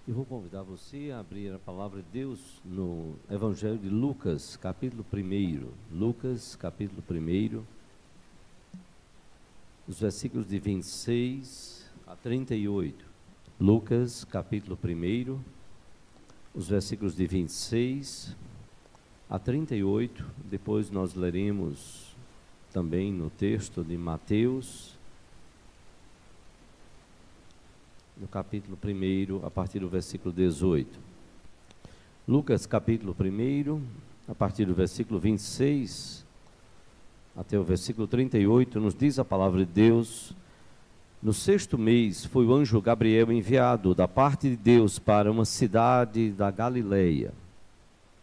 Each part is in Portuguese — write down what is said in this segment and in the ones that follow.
Eu vou convidar você a abrir a palavra de Deus no Evangelho de Lucas, capítulo 1. Lucas, capítulo 1, os versículos de 26 a 38. Lucas, capítulo 1, os versículos de 26 a 38. Depois nós leremos também no texto de Mateus, no capítulo 1, a partir do versículo 18. Lucas, capítulo 1, a partir do versículo 26 até o versículo 38, nos diz a palavra de Deus: no 6º mês foi o anjo Gabriel enviado da parte de Deus para uma cidade da Galileia.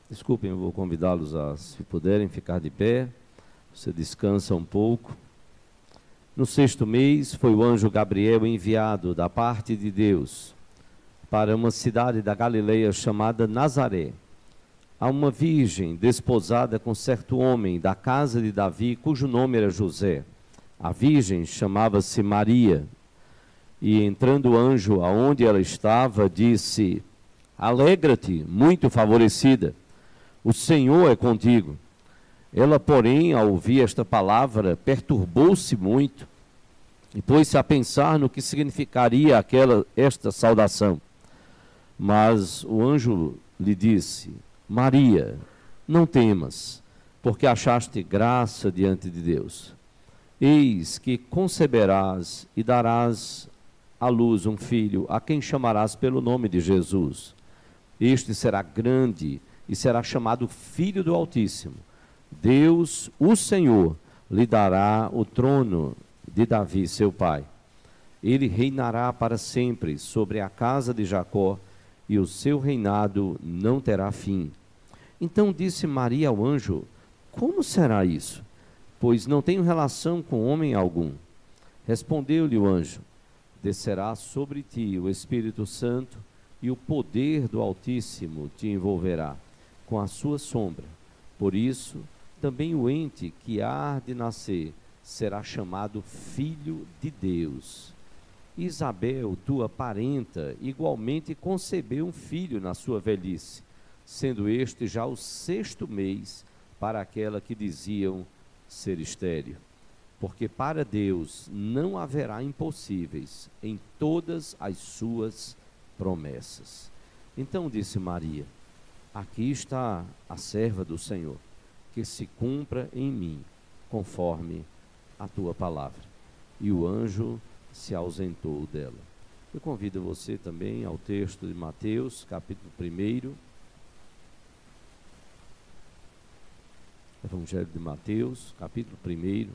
Desculpem, eu vou convidá-los a, se puderem, ficar de pé. Você descansa um pouco. No 6º mês foi o anjo Gabriel enviado da parte de Deus para uma cidade da Galileia chamada Nazaré, a uma virgem desposada com certo homem da casa de Davi, cujo nome era José. A virgem chamava-se Maria. E entrando o anjo aonde ela estava, disse: alegra-te, muito favorecida, o Senhor é contigo. Ela, porém, ao ouvir esta palavra, perturbou-se muito e pôs-se a pensar no que significaria esta saudação. Mas o anjo lhe disse: Maria, não temas, porque achaste graça diante de Deus. Eis que conceberás e darás à luz um filho, a quem chamarás pelo nome de Jesus. Este será grande e será chamado Filho do Altíssimo. Deus, o Senhor, lhe dará o trono de Davi, seu pai. Ele reinará para sempre sobre a casa de Jacó, e o seu reinado não terá fim. Então disse Maria ao anjo: como será isso? Pois não tenho relação com homem algum. Respondeu-lhe o anjo: descerá sobre ti o Espírito Santo, e o poder do Altíssimo te envolverá com a sua sombra. Por isso, também o ente que há de nascer será chamado Filho de Deus. Isabel, tua parenta, igualmente concebeu um filho na sua velhice, sendo este já o 6º mês para aquela que diziam ser estéril. Porque para Deus não haverá impossíveis em todas as suas promessas. Então disse Maria: aqui está a serva do Senhor, que se cumpra em mim, conforme a tua palavra. E o anjo se ausentou dela. Eu convido você também ao texto de Mateus, capítulo 1. Evangelho de Mateus, capítulo 1,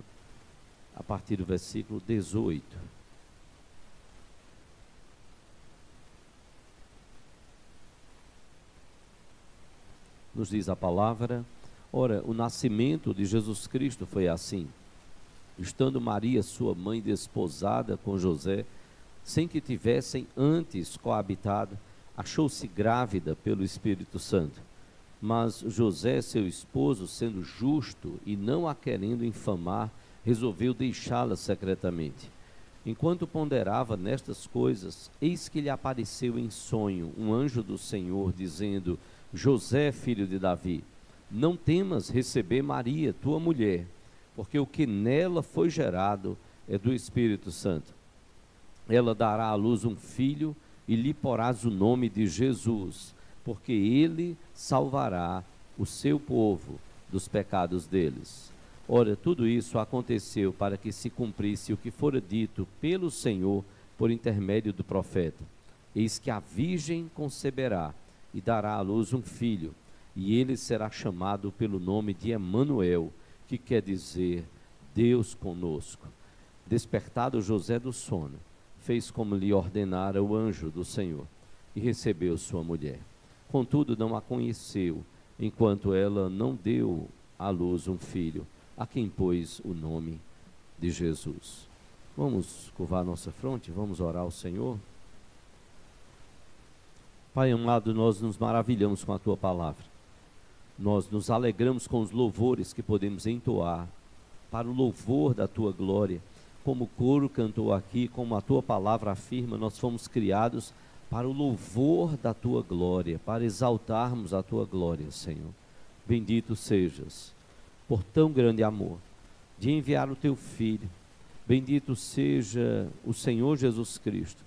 a partir do versículo 18. Nos diz a palavra: ora, o nascimento de Jesus Cristo foi assim. Estando Maria, sua mãe, desposada com José, sem que tivessem antes coabitado, achou-se grávida pelo Espírito Santo. Mas José, seu esposo, sendo justo e não a querendo infamar, resolveu deixá-la secretamente. Enquanto ponderava nestas coisas, eis que lhe apareceu em sonho um anjo do Senhor, dizendo: José, filho de Davi, não temas receber Maria, tua mulher, porque o que nela foi gerado é do Espírito Santo. Ela dará à luz um filho e lhe porás o nome de Jesus, porque ele salvará o seu povo dos pecados deles. Ora, tudo isso aconteceu para que se cumprisse o que fora dito pelo Senhor por intermédio do profeta. Eis que a virgem conceberá e dará à luz um filho, e ele será chamado pelo nome de Emanuel, que quer dizer Deus conosco. Despertado José do sono, fez como lhe ordenara o anjo do Senhor, e recebeu sua mulher. Contudo, não a conheceu, enquanto ela não deu à luz um filho, a quem pôs o nome de Jesus. Vamos curvar nossa fronte, vamos orar ao Senhor. Pai amado, nós nos maravilhamos com a tua palavra. Nós nos alegramos com os louvores que podemos entoar para o louvor da tua glória. Como o coro cantou aqui, como a tua palavra afirma, nós fomos criados para o louvor da tua glória, para exaltarmos a tua glória, Senhor. Bendito sejas por tão grande amor de enviar o teu Filho. Bendito seja o Senhor Jesus Cristo,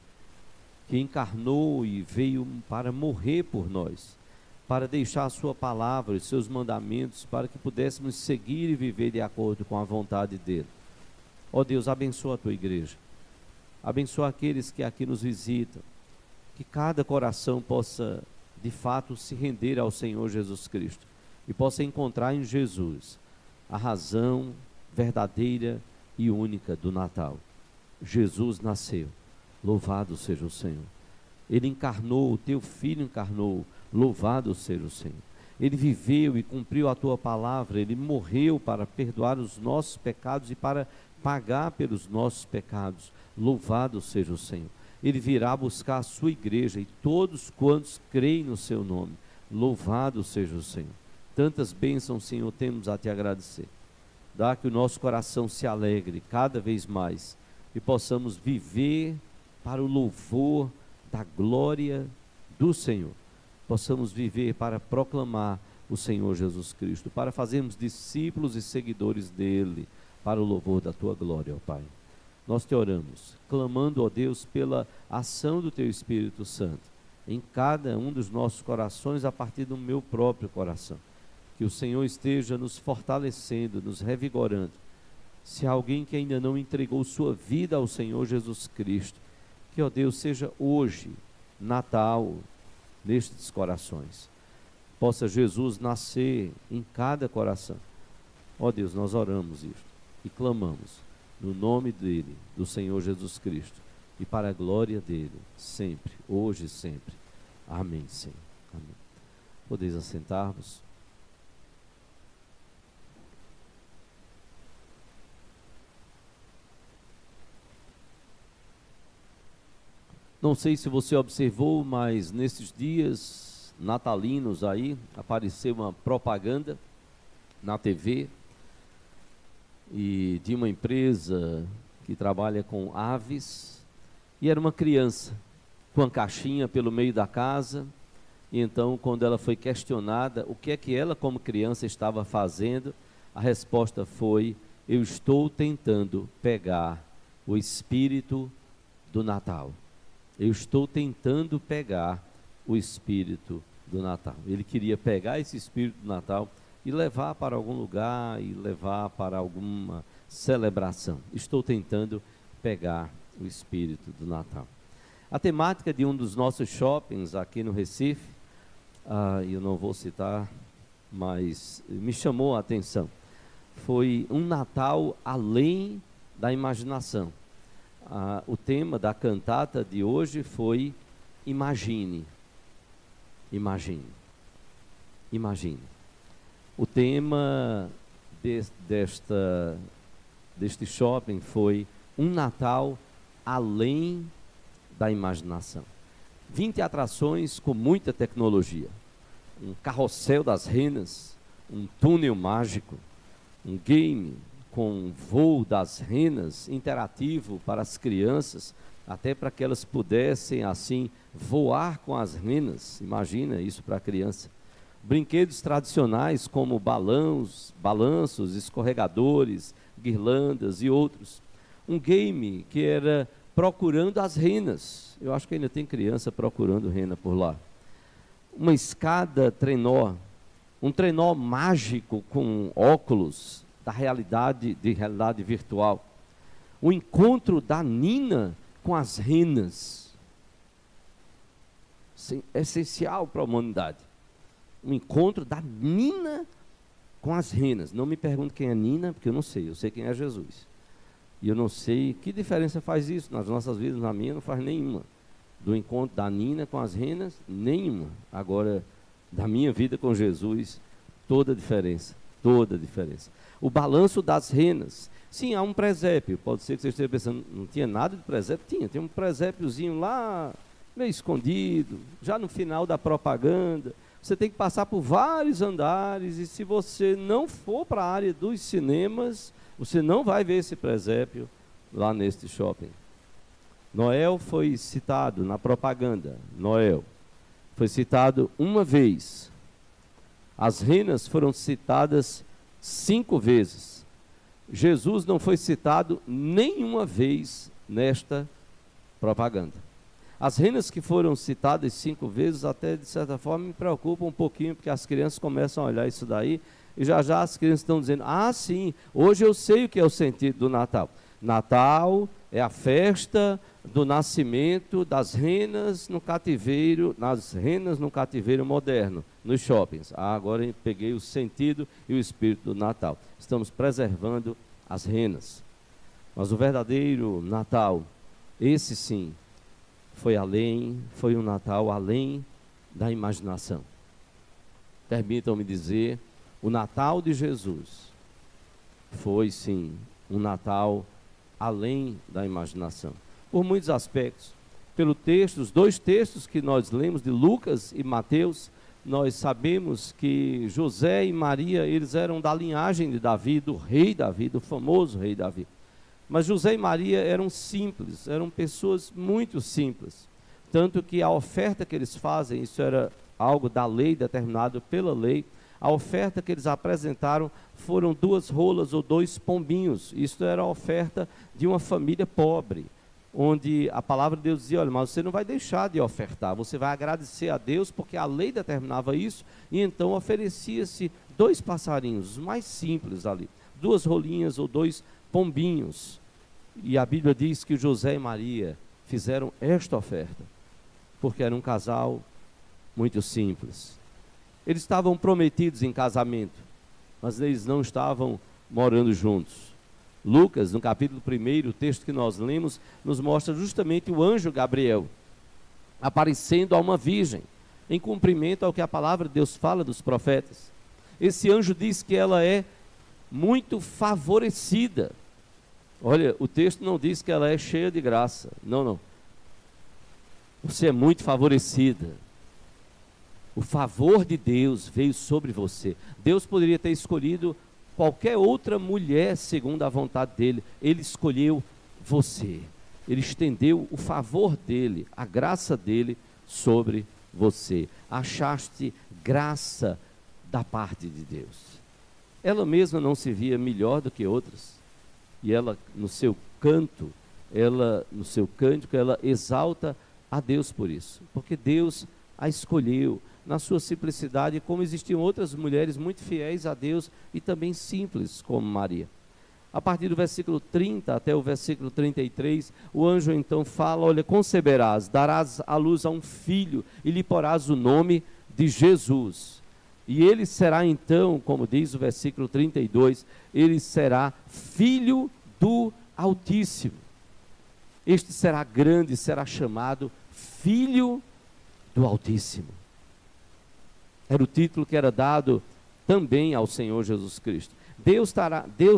que encarnou e veio para morrer por nós, para deixar a sua palavra e seus mandamentos, para que pudéssemos seguir e viver de acordo com a vontade dele. Ó Deus, abençoa a tua igreja, abençoa aqueles que aqui nos visitam, que cada coração possa de fato se render ao Senhor Jesus Cristo e possa encontrar em Jesus a razão verdadeira e única do Natal. Jesus nasceu, louvado seja o Senhor. Ele encarnou, o teu Filho encarnou, louvado seja o Senhor. Ele viveu e cumpriu a tua palavra, ele morreu para perdoar os nossos pecados e para pagar pelos nossos pecados, louvado seja o Senhor. Ele virá buscar a sua igreja e todos quantos creem no seu nome, louvado seja o Senhor. Tantas bênçãos, Senhor, temos a te agradecer. Dá que o nosso coração se alegre cada vez mais e possamos viver para o louvor da glória do Senhor. Possamos viver para proclamar o Senhor Jesus Cristo, para fazermos discípulos e seguidores dele, para o louvor da tua glória, ó Pai. Nós te oramos, clamando, ó Deus, pela ação do teu Espírito Santo em cada um dos nossos corações, a partir do meu próprio coração. Que o Senhor esteja nos fortalecendo, nos revigorando. Se há alguém que ainda não entregou sua vida ao Senhor Jesus Cristo, que, ó Deus, seja hoje, Natal, nestes corações. Possa Jesus nascer em cada coração. Ó Deus, nós oramos isto e clamamos no nome dele, do Senhor Jesus Cristo, e para a glória dele, sempre, hoje e sempre. Amém, Senhor. Amém. Podeis assentar-vos. Não sei se você observou, mas nesses dias natalinos aí, apareceu uma propaganda na TV e de uma empresa que trabalha com aves, e era uma criança com uma caixinha pelo meio da casa. E então, quando ela foi questionada o que é que ela como criança estava fazendo, a resposta foi: eu estou tentando pegar o espírito do Natal. Eu estou tentando pegar o espírito do Natal. Ele queria pegar esse espírito do Natal e levar para algum lugar, e levar para alguma celebração. Estou tentando pegar o espírito do Natal. A temática de um dos nossos shoppings aqui no Recife, eu não vou citar, mas me chamou a atenção, foi um Natal além da imaginação. O tema da cantata de hoje foi Imagine. Imagine. Imagine. O tema deste shopping foi um Natal além da imaginação. 20 atrações com muita tecnologia. Um carrossel das renas, um túnel mágico, um game com voo das renas, interativo para as crianças, até para que elas pudessem assim voar com as renas. Imagina isso para a criança. Brinquedos tradicionais como balanços, escorregadores, guirlandas e outros. Um game que era procurando as renas. Eu acho que ainda tem criança procurando rena por lá. Uma escada trenó, um trenó mágico com óculos de realidade virtual. O encontro da Nina com as renas. Essencial para a humanidade. O encontro da Nina com as renas. Não me pergunte quem é Nina, porque eu não sei. Eu sei quem é Jesus. E eu não sei que diferença faz isso nas nossas vidas. Na minha não faz nenhuma. Do encontro da Nina com as renas, nenhuma. Agora, da minha vida com Jesus, toda a diferença. Toda a diferença. O balanço das renas. Sim, há um presépio. Pode ser que você esteja pensando, não tinha nada de presépio? Tem um presépiozinho lá, meio escondido, já no final da propaganda. Você tem que passar por vários andares, e se você não for para a área dos cinemas, você não vai ver esse presépio lá neste shopping. Noel foi citado na propaganda. Noel foi citado uma vez. As renas foram citadas 5 vezes. Jesus não foi citado nenhuma vez nesta propaganda. As renas que foram citadas 5 vezes, até de certa forma me preocupam um pouquinho, porque as crianças começam a olhar isso daí, e já as crianças estão dizendo, ah sim, hoje eu sei o que é o sentido do Natal. Natal é a festa do nascimento das renas no cativeiro, moderno, nos shoppings. Ah, agora eu peguei o sentido e o espírito do Natal. Estamos preservando as renas. Mas o verdadeiro Natal, esse sim, foi um Natal além da imaginação. Permitam-me dizer, o Natal de Jesus foi sim um Natal além da imaginação. Por muitos aspectos. Pelo texto, os 2 textos que nós lemos de Lucas e Mateus, nós sabemos que José e Maria, eles eram da linhagem de Davi, do rei Davi, do famoso rei Davi. Mas José e Maria eram simples, eram pessoas muito simples. Tanto que a oferta que eles fazem, isso era algo da lei, determinado pela lei, a oferta que eles apresentaram foram 2 rolas ou 2 pombinhos. Isso era a oferta de uma família pobre, onde a palavra de Deus dizia, olha, mas você não vai deixar de ofertar, você vai agradecer a Deus, porque a lei determinava isso, e então oferecia-se 2 passarinhos, os mais simples ali, 2 rolinhas ou 2 pombinhos. E a Bíblia diz que José e Maria fizeram esta oferta, porque era um casal muito simples. Eles estavam prometidos em casamento, mas eles não estavam morando juntos. Lucas, no capítulo 1, o texto que nós lemos, nos mostra justamente o anjo Gabriel aparecendo a uma virgem, em cumprimento ao que a palavra de Deus fala dos profetas. Esse anjo diz que ela é muito favorecida. Olha, o texto não diz que ela é cheia de graça. Não, não. Você é muito favorecida. O favor de Deus veio sobre você. Deus poderia ter escolhido qualquer outra mulher segundo a vontade dele. Ele escolheu você. Ele estendeu o favor dele, a graça dele sobre você. Achaste graça da parte de Deus. Ela mesma não se via melhor do que outras. E ela, no seu cântico, ela exalta a Deus por isso. Porque Deus a escolheu na sua simplicidade, como existiam outras mulheres muito fiéis a Deus e também simples, como Maria. A partir do versículo 30 até o versículo 33, o anjo então fala, olha, conceberás, darás à luz a um filho e lhe porás o nome de Jesus. E ele será então, como diz o versículo 32, ele será filho do Altíssimo. Este será grande, será chamado Filho do Altíssimo. Era o título que era dado também ao Senhor Jesus Cristo. Deus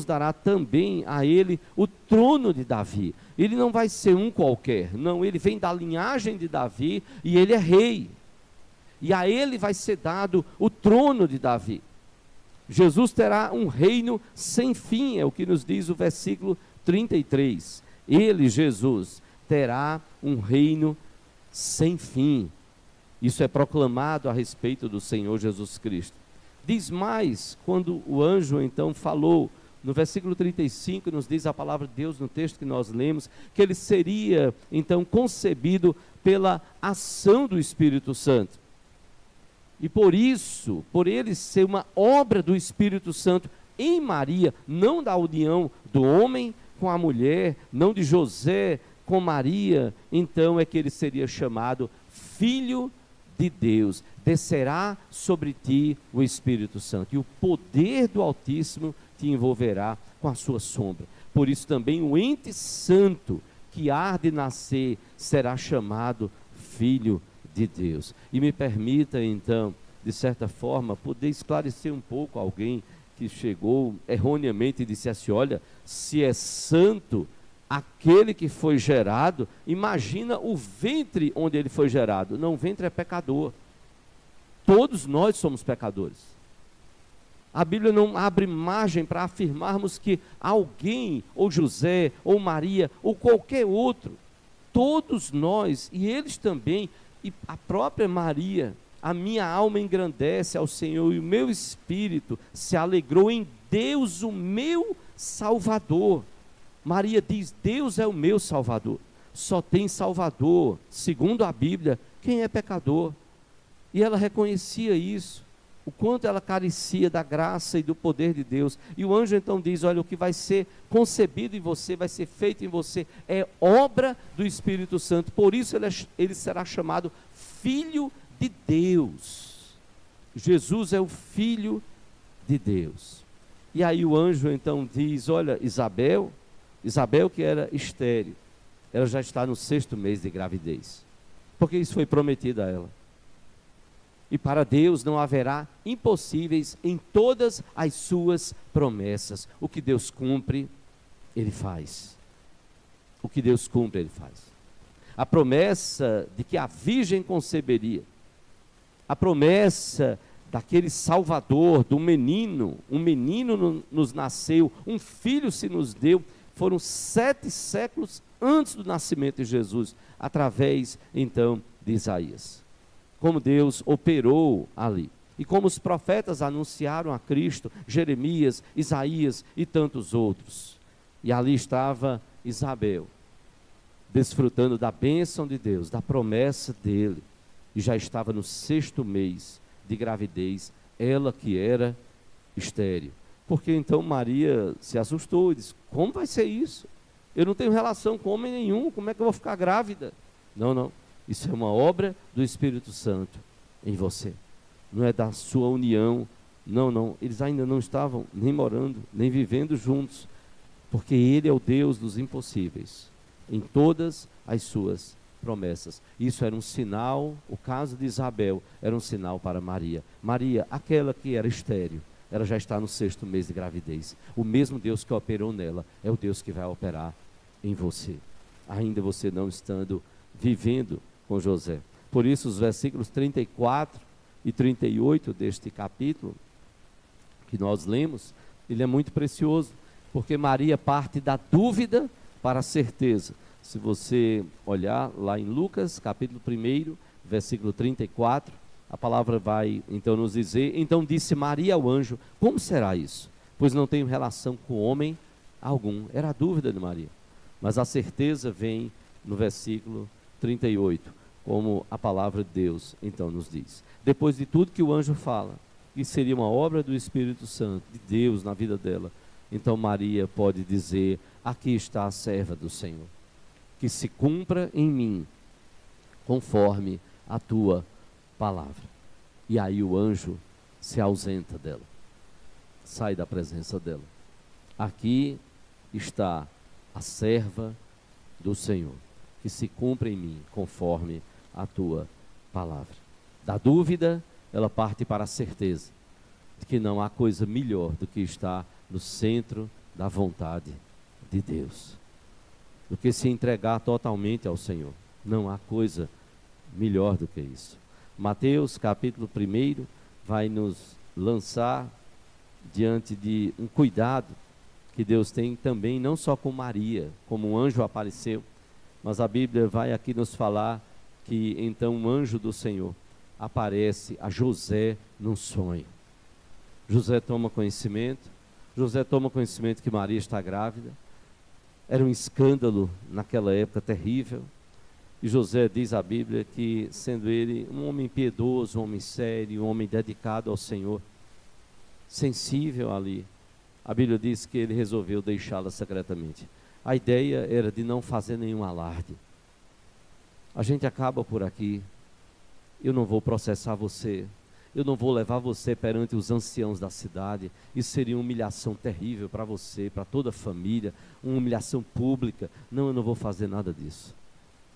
dará também a ele o trono de Davi. Ele não vai ser um qualquer, não, ele vem da linhagem de Davi e ele é rei. E a ele vai ser dado o trono de Davi. Jesus terá um reino sem fim, é o que nos diz o versículo 33. Ele, Jesus, terá um reino sem fim. Isso é proclamado a respeito do Senhor Jesus Cristo. Diz mais, quando o anjo então falou, no versículo 35, nos diz a palavra de Deus no texto que nós lemos, que ele seria então concebido pela ação do Espírito Santo. E por isso, por ele ser uma obra do Espírito Santo em Maria, não da união do homem com a mulher, não de José com Maria, então é que ele seria chamado Filho de Deus. Descerá sobre ti o Espírito Santo, e o poder do Altíssimo te envolverá com a sua sombra. Por isso também o ente santo que há de nascer será chamado Filho de Deus. E me permita então, de certa forma, poder esclarecer um pouco alguém que chegou erroneamente e disse assim, olha, se é santo aquele que foi gerado, imagina o ventre onde ele foi gerado. Não, o ventre é pecador. Todos nós somos pecadores. A Bíblia não abre margem para afirmarmos que alguém, ou José, ou Maria, ou qualquer outro, todos nós, e eles também, e a própria Maria, a minha alma engrandece ao Senhor, e o meu espírito se alegrou em Deus, o meu Salvador. Maria diz: Deus é o meu Salvador. Só tem Salvador, segundo a Bíblia, quem é pecador. E ela reconhecia isso, o quanto ela carecia da graça e do poder de Deus. E o anjo então diz: olha, o que vai ser concebido em você, vai ser feito em você, é obra do Espírito Santo. Por isso ele será chamado Filho de Deus. Jesus é o Filho de Deus. E aí o anjo então diz: olha, Isabel que era estéril, ela já está no 6º mês de gravidez, porque isso foi prometido a ela. E para Deus não haverá impossíveis em todas as suas promessas. O que Deus cumpre, Ele faz. O que Deus cumpre, Ele faz. A promessa de que a virgem conceberia, a promessa daquele Salvador, do menino, um menino nos nasceu, um filho se nos deu, foram 7 séculos antes do nascimento de Jesus, através então de Isaías. Como Deus operou ali, e como os profetas anunciaram a Cristo, Jeremias, Isaías e tantos outros. E ali estava Isabel, desfrutando da bênção de Deus, da promessa dele, e já estava no 6º mês de gravidez, ela que era estéril. Porque então Maria se assustou e disse: como vai ser isso? Eu não tenho relação com homem nenhum, como é que eu vou ficar grávida? Não. Isso é uma obra do Espírito Santo em você. Não é da sua união. Não. Eles ainda não estavam nem morando, nem vivendo juntos. Porque Ele é o Deus dos impossíveis, em todas as suas promessas. Isso era um sinal, o caso de Isabel era um sinal para Maria. Maria, aquela que era estéril, ela já está no 6º mês de gravidez. O mesmo Deus que operou nela é o Deus que vai operar em você, ainda você não estando vivendo com José. Por isso os versículos 34 e 38 deste capítulo que nós lemos, ele é muito precioso, porque Maria parte da dúvida para a certeza. Se você olhar lá em Lucas, capítulo 1, versículo 34, a palavra vai então nos dizer: então disse Maria ao anjo: como será isso? Pois não tenho relação com homem algum. Era a dúvida de Maria. Mas a certeza vem no versículo 38, como a palavra de Deus então nos diz. Depois de tudo que o anjo fala, que seria uma obra do Espírito Santo, de Deus na vida dela, então Maria pode dizer: aqui está a serva do Senhor, que se cumpra em mim, conforme a tua palavra. E aí o anjo se ausenta dela, sai da presença dela. Aqui está a serva do Senhor, que se cumpra em mim, conforme a tua palavra. Da dúvida, ela parte para a certeza de que não há coisa melhor do que estar no centro da vontade de Deus, do que se entregar totalmente ao Senhor. Não há coisa melhor do que isso. Mateus capítulo 1 vai nos lançar diante de um cuidado que Deus tem também, não só com Maria, como um anjo apareceu, mas a Bíblia vai aqui nos falar que então um anjo do Senhor aparece a José num sonho. José toma conhecimento que Maria está grávida. Era um escândalo naquela época terrível. E José diz à Bíblia que, sendo ele um homem piedoso, um homem sério, um homem dedicado ao Senhor, sensível ali, a Bíblia diz que ele resolveu deixá-la secretamente. A ideia era de não fazer nenhum alarde. A gente acaba por aqui. Eu não vou processar você, eu não vou levar você perante os anciãos da cidade. Isso seria uma humilhação terrível para você, para toda a família, uma humilhação pública. Não, eu não vou fazer nada disso.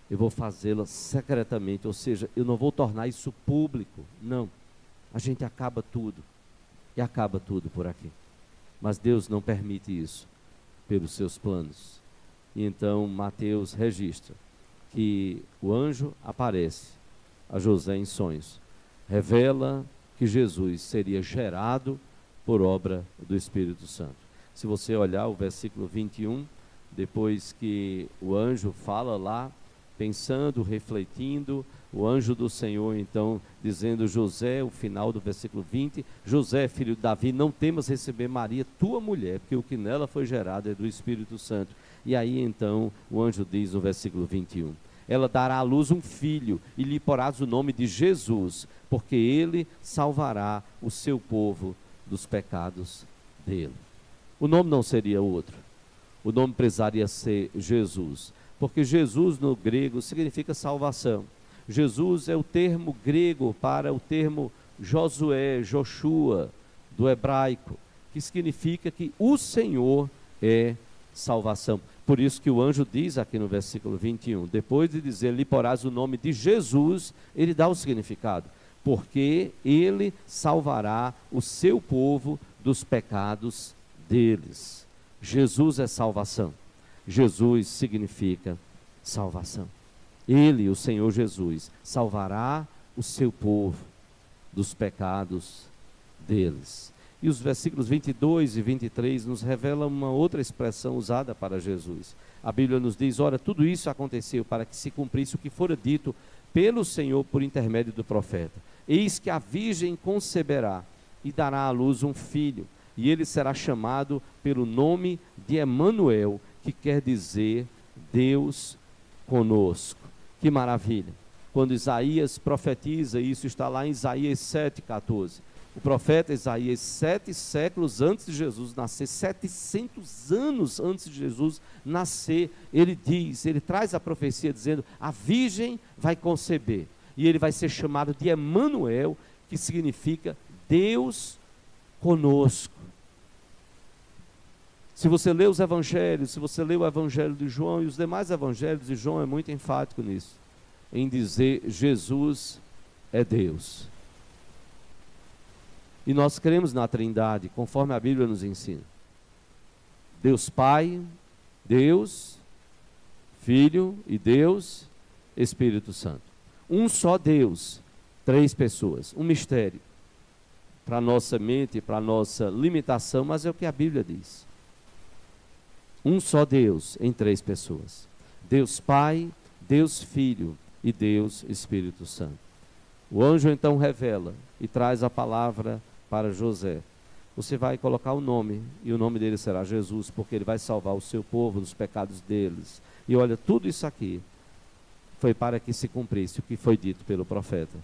Eu vou fazê-la secretamente, ou seja, eu não vou tornar isso público. Não, a gente acaba tudo, e acaba tudo por aqui. Mas Deus não permite isso, pelos seus planos. E então Mateus registra que o anjo aparece a José em sonhos, revela que Jesus seria gerado por obra do Espírito Santo. Se você olhar o versículo 21, depois que o anjo fala lá pensando, refletindo, o anjo do Senhor então dizendo: José, o final do versículo 20, José, filho de Davi, não temas receber Maria, tua mulher, porque o que nela foi gerado é do Espírito Santo. E aí então o anjo diz no versículo 21, ela dará à luz um filho e lhe porás o nome de Jesus, porque ele salvará o seu povo dos pecados dele. O nome não seria outro, o nome precisaria ser Jesus, porque Jesus no grego significa salvação. Jesus é o termo grego para o termo Josué, Joshua, do hebraico, que significa que o Senhor é salvação. Por isso que o anjo diz aqui no versículo 21, depois de dizer, lhe porás o nome de Jesus, ele dá o significado, porque ele salvará o seu povo dos pecados deles. Jesus é salvação. Jesus significa salvação. Ele, o Senhor Jesus, salvará o seu povo dos pecados deles. E os versículos 22 e 23 nos revelam uma outra expressão usada para Jesus. A Bíblia nos diz, ora, tudo isso aconteceu para que se cumprisse o que fora dito pelo Senhor por intermédio do profeta. Eis que a virgem conceberá e dará à luz um filho, e ele será chamado pelo nome de Emanuel, que quer dizer Deus conosco. Que maravilha! Quando Isaías profetiza, isso está lá em Isaías 7,14. O profeta Isaías, 7 séculos antes de Jesus nascer, 700 anos antes de Jesus nascer, ele diz, ele traz a profecia dizendo, a virgem vai conceber, e ele vai ser chamado de Emanuel, que significa Deus conosco. Se você lê os evangelhos, se você lê o evangelho de João e os demais evangelhos de João, é muito enfático nisso, em dizer, Jesus é Deus. E nós cremos na Trindade, conforme a Bíblia nos ensina. Deus Pai, Deus, Filho e Deus, Espírito Santo. Um só Deus, 3 pessoas, um mistério. Para a nossa mente, para a nossa limitação, mas é o que a Bíblia diz. Um só Deus em 3 pessoas. Deus Pai, Deus Filho e Deus Espírito Santo. O anjo então revela e traz a palavra para José. Você vai colocar o nome, e o nome dele será Jesus, porque ele vai salvar o seu povo dos pecados deles. E olha, tudo isso aqui foi para que se cumprisse o que foi dito pelo profeta.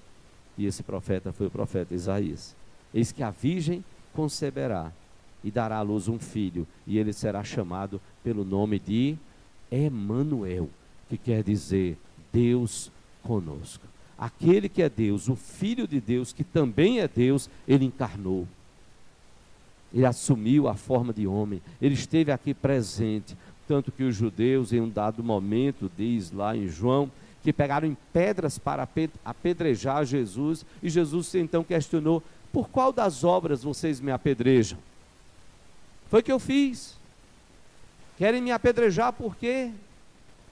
E esse profeta foi o profeta Isaías. Eis que a virgem conceberá e dará à luz um filho, e ele será chamado pelo nome de Emanuel, que quer dizer Deus conosco. Aquele que é Deus, o Filho de Deus, que também é Deus, ele encarnou. Ele assumiu a forma de homem, ele esteve aqui presente, tanto que os judeus, em um dado momento, diz lá em João, que pegaram em pedras para apedrejar Jesus, e Jesus então questionou, por qual das obras vocês me apedrejam? Foi que eu fiz. Querem me apedrejar por quê?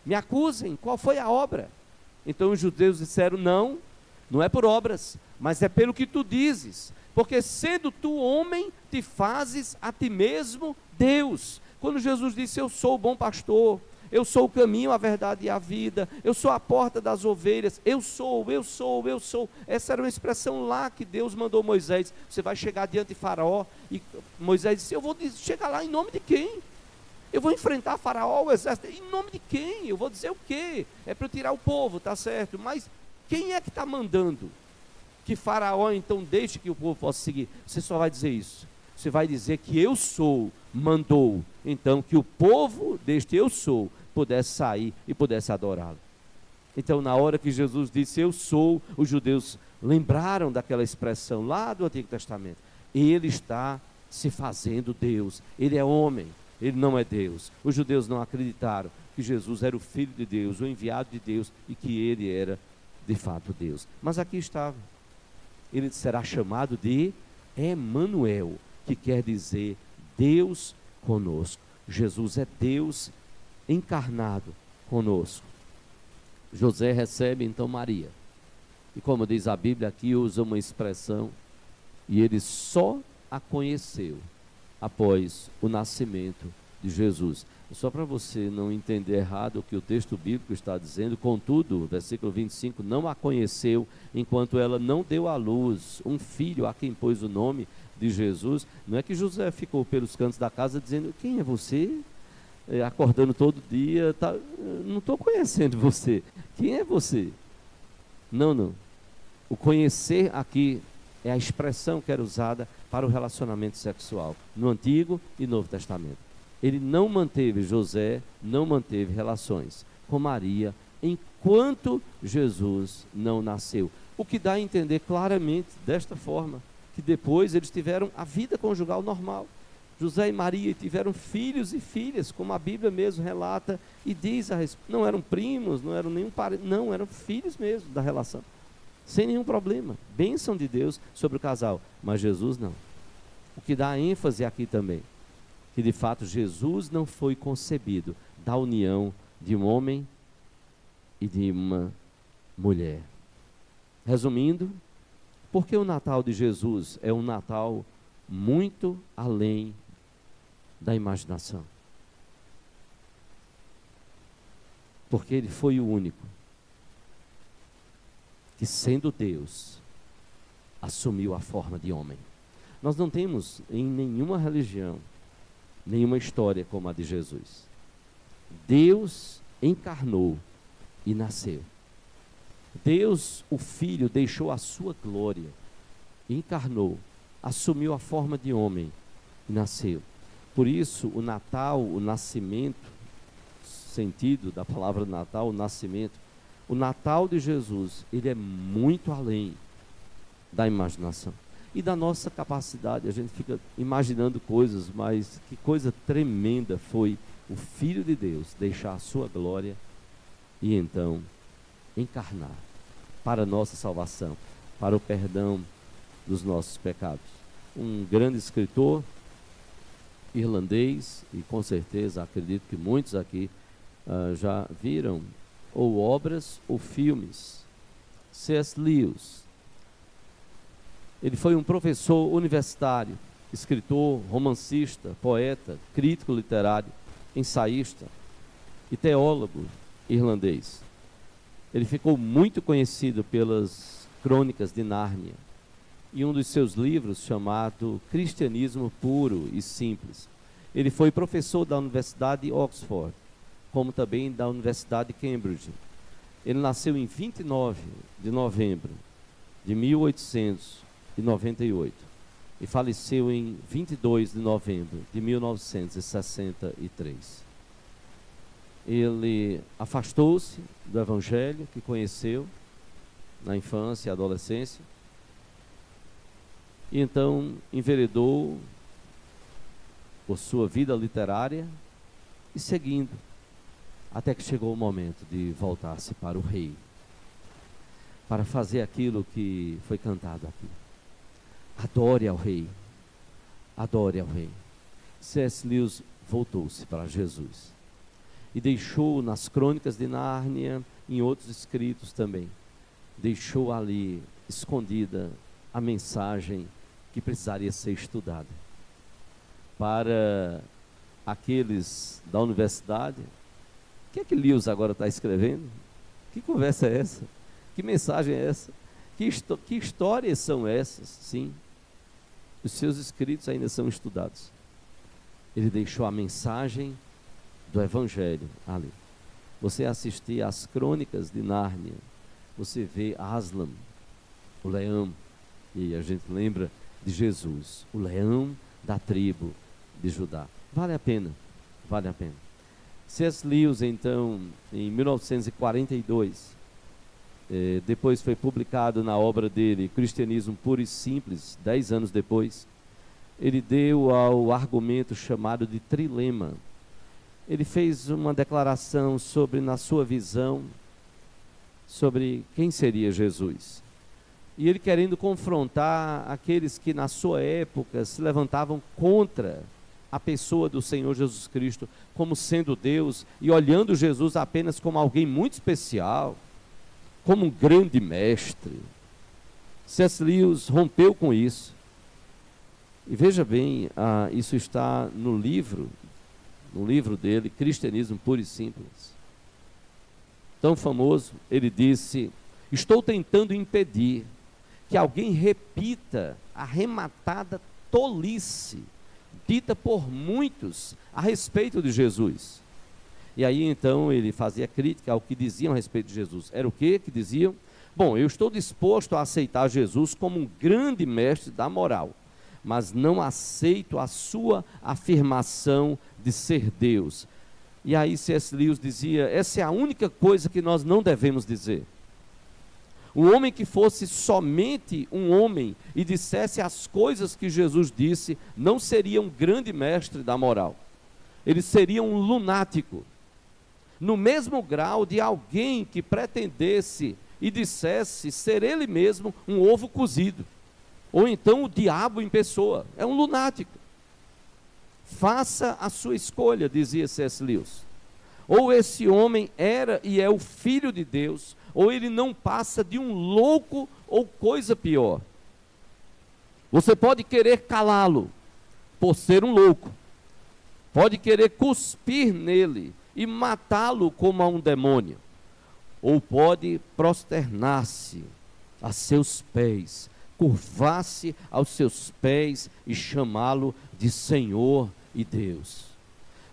Me acusem, qual foi a obra? Então os judeus disseram, não, não é por obras, mas é pelo que tu dizes, porque sendo tu homem, te fazes a ti mesmo Deus. Quando Jesus disse, eu sou o bom pastor, eu sou o caminho, a verdade e a vida, eu sou a porta das ovelhas, eu sou, essa era uma expressão lá que Deus mandou Moisés, você vai chegar diante de Faraó, e Moisés disse, eu vou chegar lá em nome de quem? Eu vou enfrentar Faraó, o exército, em nome de quem? Eu vou dizer o quê? É para eu tirar o povo, tá certo, mas quem é que está mandando que Faraó então deixe que o povo possa seguir? Você só vai dizer isso, você vai dizer que eu sou, mandou, então que o povo deste eu sou, pudesse sair e pudesse adorá-lo. Então na hora que Jesus disse eu sou, os judeus lembraram daquela expressão lá do Antigo Testamento, ele está se fazendo Deus, ele é homem, ele não é Deus. Os judeus não acreditaram que Jesus era o Filho de Deus, o enviado de Deus, e que ele era de fato Deus. Mas aqui estava, ele será chamado de Emanuel, que quer dizer Deus conosco. Jesus é Deus encarnado conosco. José recebe então Maria, e como diz a Bíblia aqui, usa uma expressão, e ele só a conheceu após o nascimento de Jesus. Só para você não entender errado o que o texto bíblico está dizendo, contudo, versículo 25, não a conheceu enquanto ela não deu à luz um filho a quem pôs o nome de Jesus. Não é que José ficou pelos cantos da casa dizendo, quem é você? Acordando todo dia, tá, não estou conhecendo você, quem é você? Não. O conhecer aqui é a expressão que era usada para o relacionamento sexual, no Antigo e Novo Testamento. Ele não manteve, José não manteve relações com Maria enquanto Jesus não nasceu. O que dá a entender claramente desta forma, que depois eles tiveram a vida conjugal normal. José e Maria tiveram filhos e filhas, como a Bíblia mesmo relata e diz, não eram primos, não eram nenhum parente, não, eram filhos mesmo da relação, sem nenhum problema, bênção de Deus sobre o casal, mas Jesus não. O que dá ênfase aqui também, que de fato Jesus não foi concebido da união de um homem e de uma mulher. Resumindo, porque o Natal de Jesus é um Natal muito além da imaginação. Porque ele foi o único que, sendo Deus, assumiu a forma de homem. Nós não temos em nenhuma religião, nenhuma história como a de Jesus. Deus encarnou e nasceu. Deus, o Filho, deixou a sua glória, encarnou, assumiu a forma de homem e nasceu. Por isso, o Natal, o nascimento, sentido da palavra Natal, o nascimento, o Natal de Jesus, ele é muito além da imaginação e da nossa capacidade. A gente fica imaginando coisas, mas que coisa tremenda foi o Filho de Deus deixar a sua glória e então encarnar para a nossa salvação, para o perdão dos nossos pecados. Um grande escritor irlandês, e com certeza acredito que muitos aqui já viram ou obras ou filmes, C.S. Lewis. Ele foi um professor universitário, escritor, romancista, poeta, crítico literário, ensaísta e teólogo irlandês. Ele ficou muito conhecido pelas Crônicas de Nárnia e um dos seus livros chamado Cristianismo Puro e Simples. Ele foi professor da Universidade de Oxford, como também da Universidade de Cambridge. Ele nasceu em 29 de novembro de 1898 e faleceu em 22 de novembro de 1963. Ele afastou-se do evangelho que conheceu na infância e adolescência e então enveredou por sua vida literária e seguindo, até que chegou o momento de voltar-se para o rei, para fazer aquilo que foi cantado aqui. Adore ao rei, adore ao rei. C.S. Lewis voltou-se para Jesus e deixou nas Crônicas de Nárnia, em outros escritos também, deixou ali escondida a mensagem que precisaria ser estudada. Para aqueles da universidade, o que é que Lewis agora está escrevendo? Que conversa é essa? Que mensagem é essa? Que histórias são essas? Sim, os seus escritos ainda são estudados. Ele deixou a mensagem do Evangelho ali. Você assistir às Crônicas de Nárnia, você vê Aslan, o leão, e a gente lembra de Jesus, o leão da tribo de Judá. Vale a pena, vale a pena. C.S. Lewis, então, em 1942, depois foi publicado na obra dele, Cristianismo Puro e Simples, 10 anos depois, ele deu ao argumento chamado de trilema. Ele fez uma declaração sobre, na sua visão, sobre quem seria Jesus. E ele querendo confrontar aqueles que na sua época se levantavam contra a pessoa do Senhor Jesus Cristo como sendo Deus e olhando Jesus apenas como alguém muito especial, como um grande mestre. C.S. Lewis rompeu com isso. E veja bem, isso está no livro no livro dele, Cristianismo Puro e Simples, tão famoso, ele disse: estou tentando impedir que alguém repita a arrematada tolice dita por muitos a respeito de Jesus. E aí então ele fazia crítica ao que diziam a respeito de Jesus. Era o quê que diziam? Bom, eu estou disposto a aceitar Jesus como um grande mestre da moral, mas não aceito a sua afirmação de ser Deus. E aí C.S. Lewis dizia: essa é a única coisa que nós não devemos dizer. Um homem que fosse somente um homem e dissesse as coisas que Jesus disse, não seria um grande mestre da moral. Ele seria um lunático, no mesmo grau de alguém que pretendesse e dissesse ser ele mesmo um ovo cozido, ou então o diabo em pessoa. É um lunático. Faça a sua escolha, dizia C.S. Lewis. Ou esse homem era e é o Filho de Deus, ou ele não passa de um louco ou coisa pior. Você pode querer calá-lo por ser um louco, pode querer cuspir nele e matá-lo como a um demônio, ou pode prosternar-se a seus pés, curvar-se aos seus pés e chamá-lo de Senhor e Deus.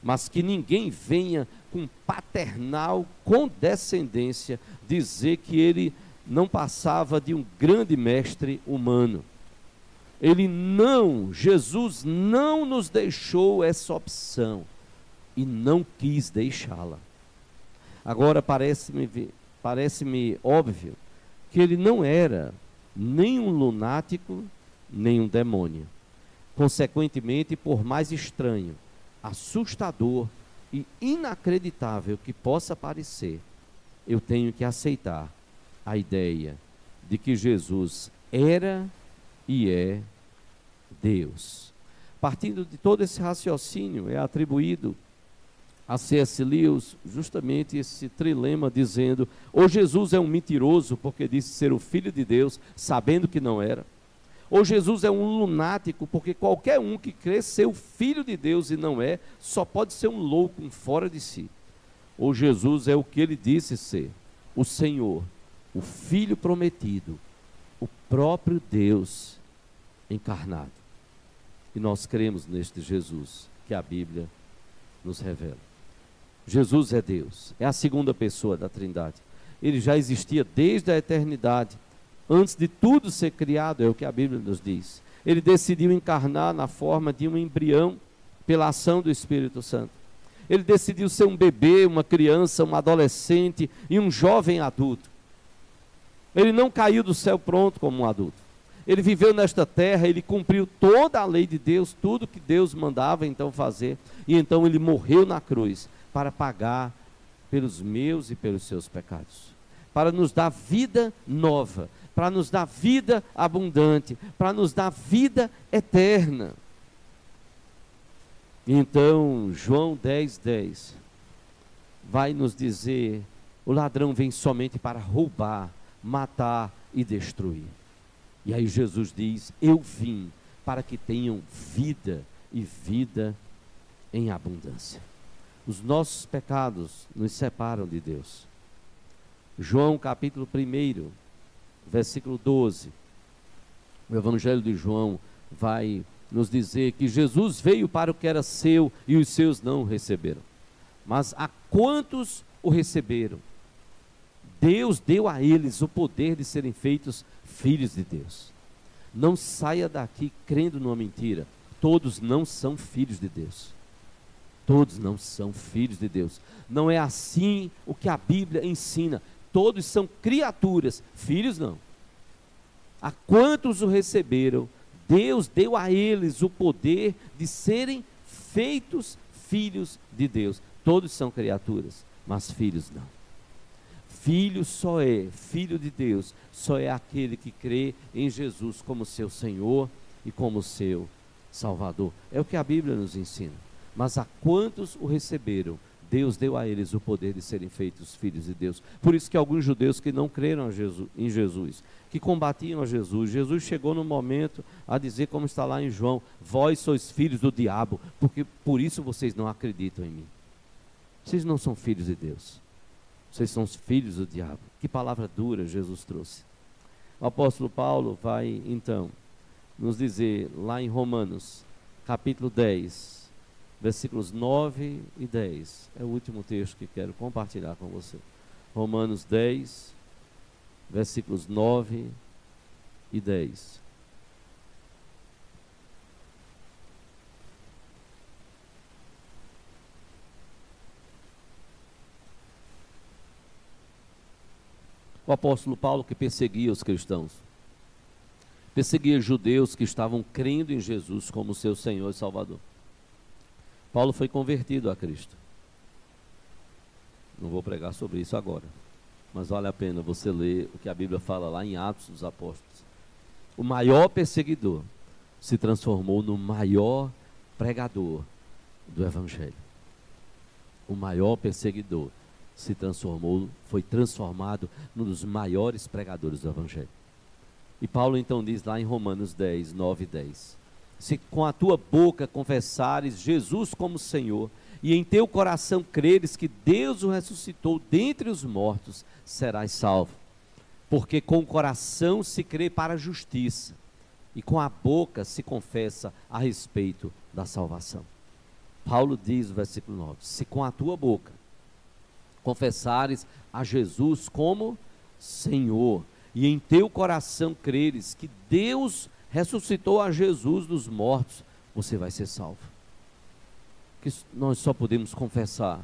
Mas que ninguém venha com paternal condescendência dizer que ele não passava de um grande mestre humano. Jesus não nos deixou essa opção e não quis deixá-la. Agora parece-me óbvio que ele não era nem um lunático, nem um demônio. Consequentemente, por mais estranho, assustador e inacreditável que possa parecer, eu tenho que aceitar a ideia de que Jesus era e é Deus. Partindo de todo esse raciocínio, é atribuído a C.S. Lewis justamente esse trilema, dizendo: ou Jesus é um mentiroso porque disse ser o Filho de Deus, sabendo que não era, ou Jesus é um lunático, porque qualquer um que crê ser o Filho de Deus e não é, só pode ser um louco, um fora de si. Ou Jesus é o que ele disse ser, o Senhor, o Filho prometido, o próprio Deus encarnado. E nós cremos neste Jesus que a Bíblia nos revela. Jesus é Deus, é a segunda pessoa da Trindade. Ele já existia desde a eternidade, antes de tudo ser criado, é o que a Bíblia nos diz. Ele decidiu encarnar na forma de um embrião pela ação do Espírito Santo. Ele decidiu ser um bebê, uma criança, um adolescente e um jovem adulto. Ele não caiu do céu pronto como um adulto. Ele viveu nesta terra, ele cumpriu toda a lei de Deus, tudo que Deus mandava então fazer, e então ele morreu na cruz para pagar pelos meus e pelos seus pecados, para nos dar vida nova, para nos dar vida abundante, para nos dar vida eterna. Então, João 10:10 vai nos dizer: o ladrão vem somente para roubar, matar e destruir. E aí Jesus diz: eu vim para que tenham vida e vida em abundância. Os nossos pecados nos separam de Deus. João capítulo 1, versículo 12. O Evangelho de João vai nos dizer que Jesus veio para o que era seu e os seus não o receberam. Mas a quantos o receberam, Deus deu a eles o poder de serem feitos filhos de Deus. Não saia daqui crendo numa mentira. Todos não são filhos de Deus. Todos não são filhos de Deus. Não é assim o que a Bíblia ensina. Todos são criaturas, filhos não. A quantos o receberam, Deus deu a eles o poder de serem feitos filhos de Deus. Todos são criaturas, mas filhos não. Filho só é, filho de Deus, só é aquele que crê em Jesus como seu Senhor e como seu Salvador. É o que a Bíblia nos ensina. Mas a quantos o receberam, Deus deu a eles o poder de serem feitos filhos de Deus. Por isso que alguns judeus que não creram em Jesus, que combatiam a Jesus, Jesus chegou no momento a dizer, como está lá em João: vós sois filhos do diabo, porque por isso vocês não acreditam em mim. Vocês não são filhos de Deus, vocês são filhos do diabo. Que palavra dura Jesus trouxe. O apóstolo Paulo vai então nos dizer lá em Romanos capítulo 10, versículos 9 e 10, é o último texto que quero compartilhar com você. Romanos 10, versículos 9 e 10. O apóstolo Paulo, que perseguia os cristãos, perseguia judeus que estavam crendo em Jesus como seu Senhor e Salvador. Paulo foi convertido a Cristo. Não vou pregar sobre isso agora, mas vale a pena você ler o que a Bíblia fala lá em Atos dos Apóstolos. O maior perseguidor se transformou no maior pregador do Evangelho. O maior perseguidor foi transformado num dos maiores pregadores do Evangelho. E Paulo então diz lá em Romanos 10, 9 e 10: se com a tua boca confessares Jesus como Senhor, e em teu coração creres que Deus o ressuscitou dentre os mortos, serás salvo. Porque com o coração se crê para a justiça, e com a boca se confessa a respeito da salvação. Paulo diz no versículo 9: se com a tua boca confessares a Jesus como Senhor, e em teu coração creres que Deus ressuscitou a Jesus dos mortos, você vai ser salvo. Que nós só podemos confessar,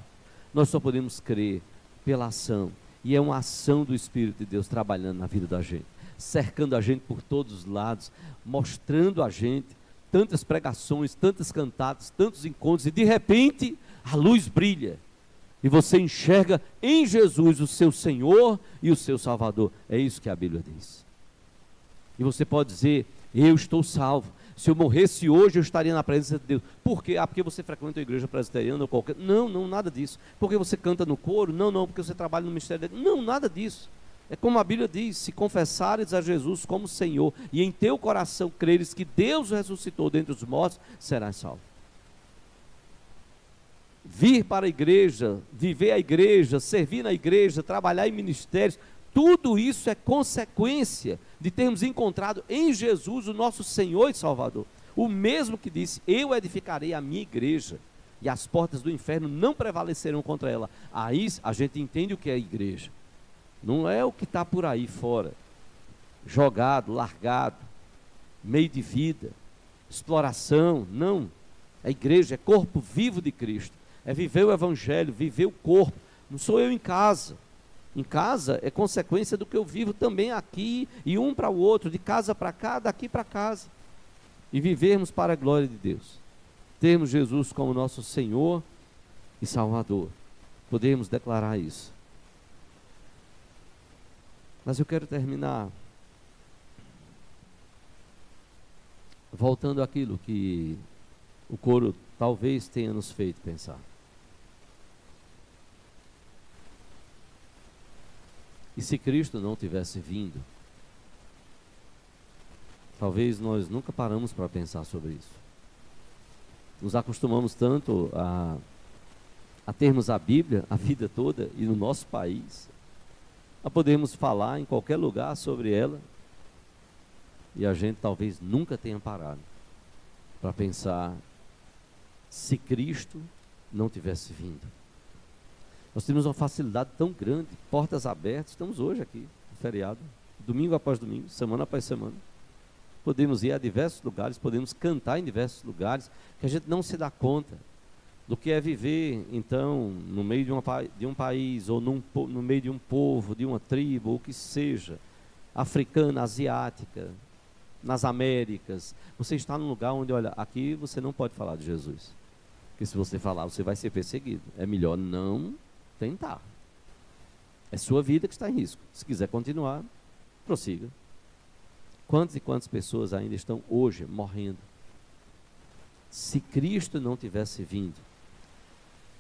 nós só podemos crer pela ação, e é uma ação do Espírito de Deus trabalhando na vida da gente, cercando a gente por todos os lados, mostrando a gente tantas pregações, tantas cantatas, tantos encontros, e de repente a luz brilha, e você enxerga em Jesus o seu Senhor e o seu Salvador. É isso que a Bíblia diz. E você pode dizer: eu estou salvo. Se eu morresse hoje, eu estaria na presença de Deus. Por quê? Porque você frequenta a igreja presbiteriana ou qualquer... Não, nada disso. Porque você canta no coro? Não, porque você trabalha no ministério. Não, nada disso. É como a Bíblia diz: se confessares a Jesus como Senhor, e em teu coração creres que Deus o ressuscitou dentre os mortos, serás salvo. Vir para a igreja, viver a igreja, servir na igreja, trabalhar em ministérios, tudo isso é consequência de termos encontrado em Jesus o nosso Senhor e Salvador. O mesmo que disse: eu edificarei a minha igreja, e as portas do inferno não prevalecerão contra ela. Aí a gente entende o que é igreja. Não é o que está por aí fora, jogado, largado, meio de vida, exploração. Não, a igreja é corpo vivo de Cristo. É viver o Evangelho, viver o corpo. Não sou eu em casa. Em casa é consequência do que eu vivo também aqui, e um para o outro, de casa para cá, daqui para casa. E vivermos para a glória de Deus. Termos Jesus como nosso Senhor e Salvador. Podemos declarar isso. Mas eu quero terminar voltando àquilo que o coro talvez tenha nos feito pensar. E se Cristo não tivesse vindo? Talvez nós nunca paramos para pensar sobre isso. Nos acostumamos tanto a termos a Bíblia a vida toda, e no nosso país, a podermos falar em qualquer lugar sobre ela, e a gente talvez nunca tenha parado para pensar se Cristo não tivesse vindo. Nós temos uma facilidade tão grande, portas abertas. Estamos hoje aqui, no feriado, domingo após domingo, semana após semana. Podemos ir a diversos lugares, podemos cantar em diversos lugares, que a gente não se dá conta do que é viver, então, no meio de um país, ou no meio de um povo, de uma tribo, ou o que seja, africana, asiática, nas Américas. Você está num lugar onde, olha, aqui você não pode falar de Jesus, porque se você falar, você vai ser perseguido. É melhor não tentar. É sua vida que está em risco. Se quiser continuar, prossiga. Quantas e quantas pessoas ainda estão hoje morrendo? Se Cristo não tivesse vindo,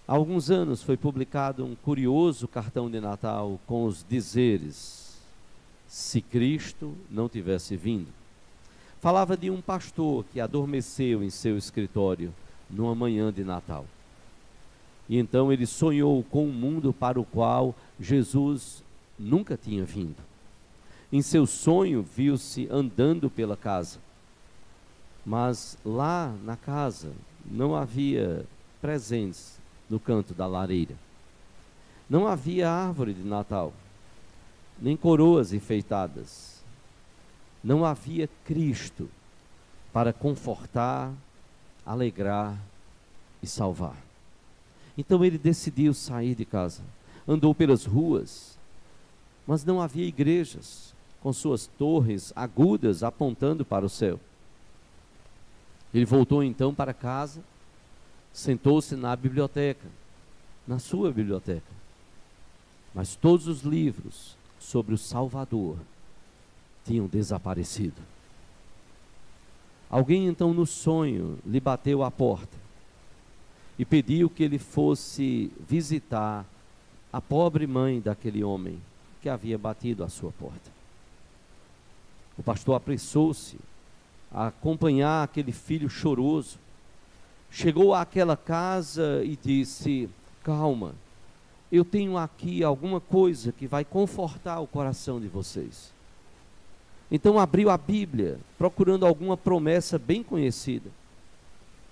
Há alguns anos foi publicado um curioso cartão de Natal com os dizeres: se Cristo não tivesse vindo. Falava de um pastor que adormeceu em seu escritório numa manhã de Natal. E então ele sonhou com um mundo para o qual Jesus nunca tinha vindo. Em seu sonho, viu-se andando pela casa. Mas lá na casa não havia presentes no canto da lareira. Não havia árvore de Natal, nem coroas enfeitadas. Não havia Cristo para confortar, alegrar e salvar. Então ele decidiu sair de casa. Andou pelas ruas, mas não havia igrejas com suas torres agudas apontando para o céu. Ele voltou então para casa, sentou-se na biblioteca, na sua biblioteca. Mas todos os livros sobre o Salvador tinham desaparecido. Alguém então no sonho lhe bateu à porta e pediu que ele fosse visitar a pobre mãe daquele homem que havia batido à sua porta. O pastor apressou-se a acompanhar aquele filho choroso. Chegou àquela casa e disse: calma, eu tenho aqui alguma coisa que vai confortar o coração de vocês. Então abriu a Bíblia, procurando alguma promessa bem conhecida,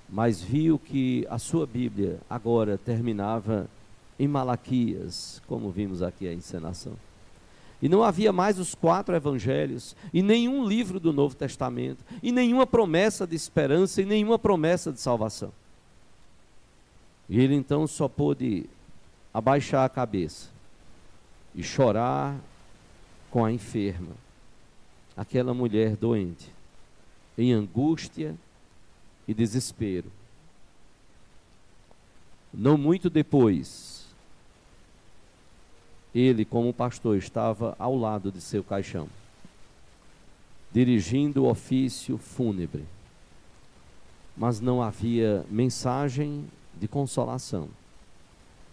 mas viu que a sua Bíblia agora terminava em Malaquias, como vimos aqui a encenação. E não havia mais os 4 evangelhos, e nenhum livro do Novo Testamento, e nenhuma promessa de esperança, e nenhuma promessa de salvação. E ele então só pôde abaixar a cabeça e chorar com a enferma, aquela mulher doente, em angústia e desespero. Não muito depois, ele, como pastor, estava ao lado de seu caixão, dirigindo o ofício fúnebre, mas não havia mensagem de consolação,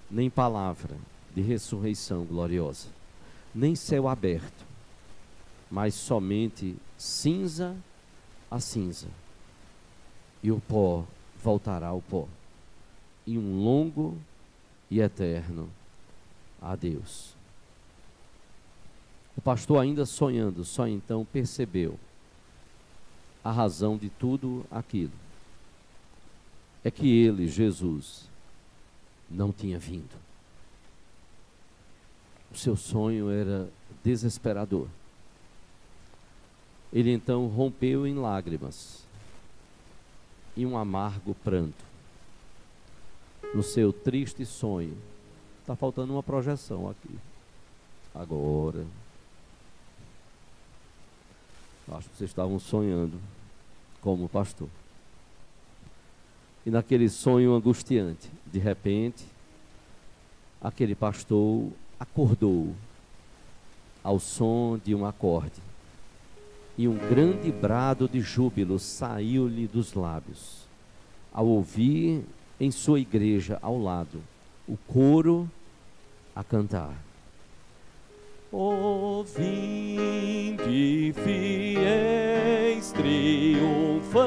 nem palavra de ressurreição gloriosa, nem céu aberto, mas somente cinza a cinza, e o pó voltará ao pó, e um longo e eterno adeus. O pastor, ainda sonhando, só então percebeu a razão de tudo aquilo. É que ele, Jesus, não tinha vindo. O seu sonho era desesperador. Ele então rompeu em lágrimas e um amargo pranto. No seu triste sonho, está faltando uma projeção aqui. Agora. Acho que vocês estavam sonhando como pastor. E naquele sonho angustiante, de repente, aquele pastor acordou ao som de um acorde. E um grande brado de júbilo saiu-lhe dos lábios, ao ouvir em sua igreja ao lado o coro a cantar: ó vinde fiéis, triunfantes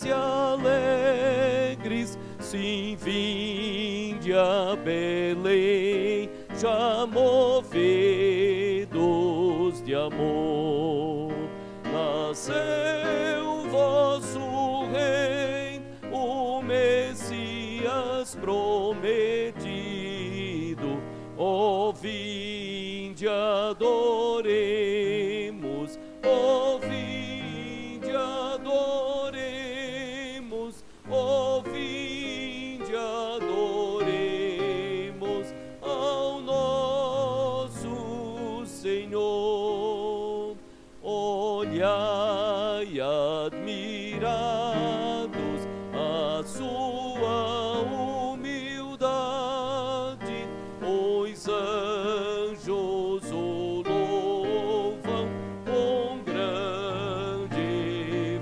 e alegres, sim, vinde a Belém, já movidos de amor. Nasceu vosso rei, o Messias prometido. Ó vinde adoremos, ó vinde adoremos, ó vinde adoremos ao nosso Senhor. Olhai admirados a sua humildade, os anjos o louvam com grande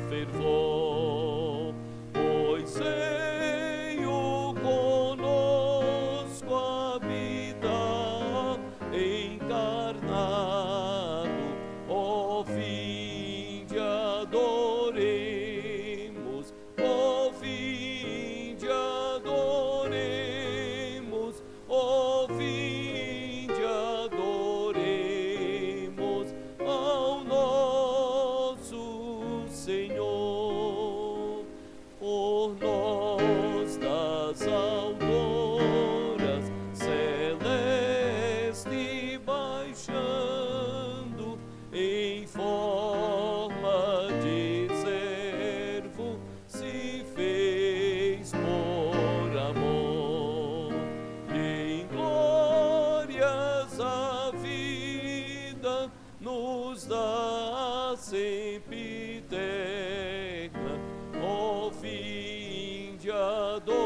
fervor, pois em o Senhor, por nós das alturas, celeste baixando, em forma de servo, se fez por amor. E em glórias a vida nos dá sempre eterna. Ó, vinde adoremos,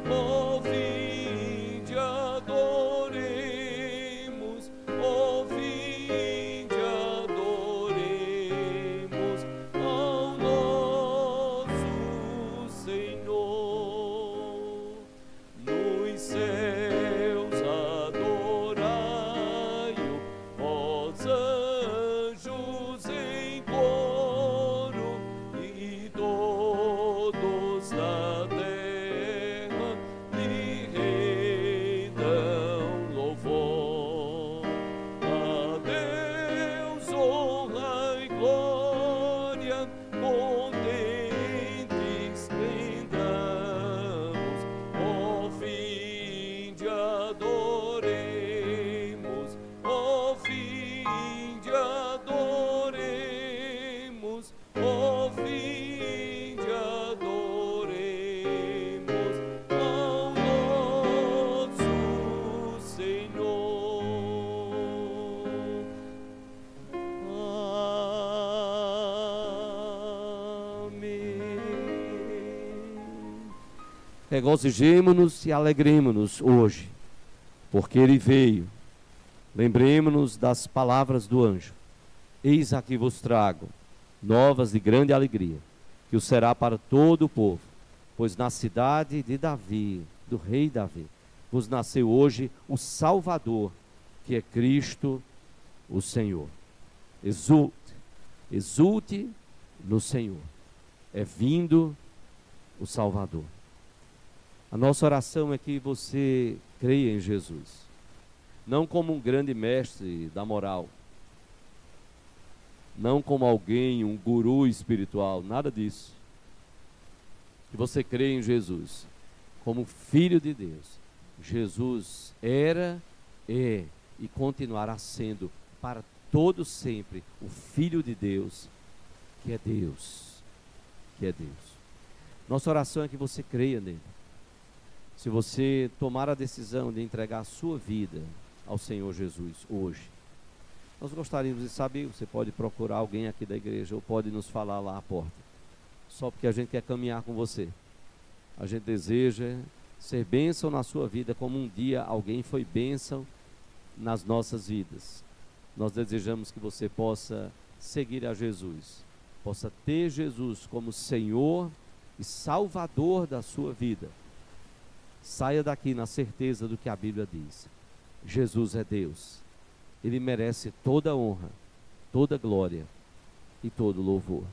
ó, vinde adoremos, ó, vinde adoremos ao nosso Senhor. Nos céus adorai-o, vós anjos em coro, e todos na terra lhe rendam louvor. A Deus honra e glória, contentes rendamos. Ó, vinde adoremos, ó, vinde adoremos, ó, vinde adoremos ao nosso Senhor. Amém. Regozijemo-nos e alegremo-nos hoje, porque Ele veio. Lembremo-nos das palavras do anjo: eis aqui vos trago novas de grande alegria, que o será para todo o povo, pois na cidade de Davi, do rei Davi, vos nasceu hoje o Salvador, que é Cristo o Senhor. Exulte, exulte no Senhor. É vindo o Salvador. A nossa oração é que você creia em Jesus, não como um grande mestre da moral, não como alguém, um guru espiritual, nada disso. Que você creia em Jesus como Filho de Deus. Jesus era, é e continuará sendo para todo sempre o Filho de Deus, que é Deus, que é Deus. Nossa oração é que você creia nele. Se você tomar a decisão de entregar a sua vida ao Senhor Jesus hoje, nós gostaríamos de saber. Você pode procurar alguém aqui da igreja ou pode nos falar lá à porta, só porque a gente quer caminhar com você. A gente deseja ser bênção na sua vida, como um dia alguém foi bênção nas nossas vidas. Nós desejamos que você possa seguir a Jesus, possa ter Jesus como Senhor e Salvador da sua vida. Saia daqui na certeza do que a Bíblia diz: Jesus é Deus. Ele merece toda honra, toda glória e todo louvor.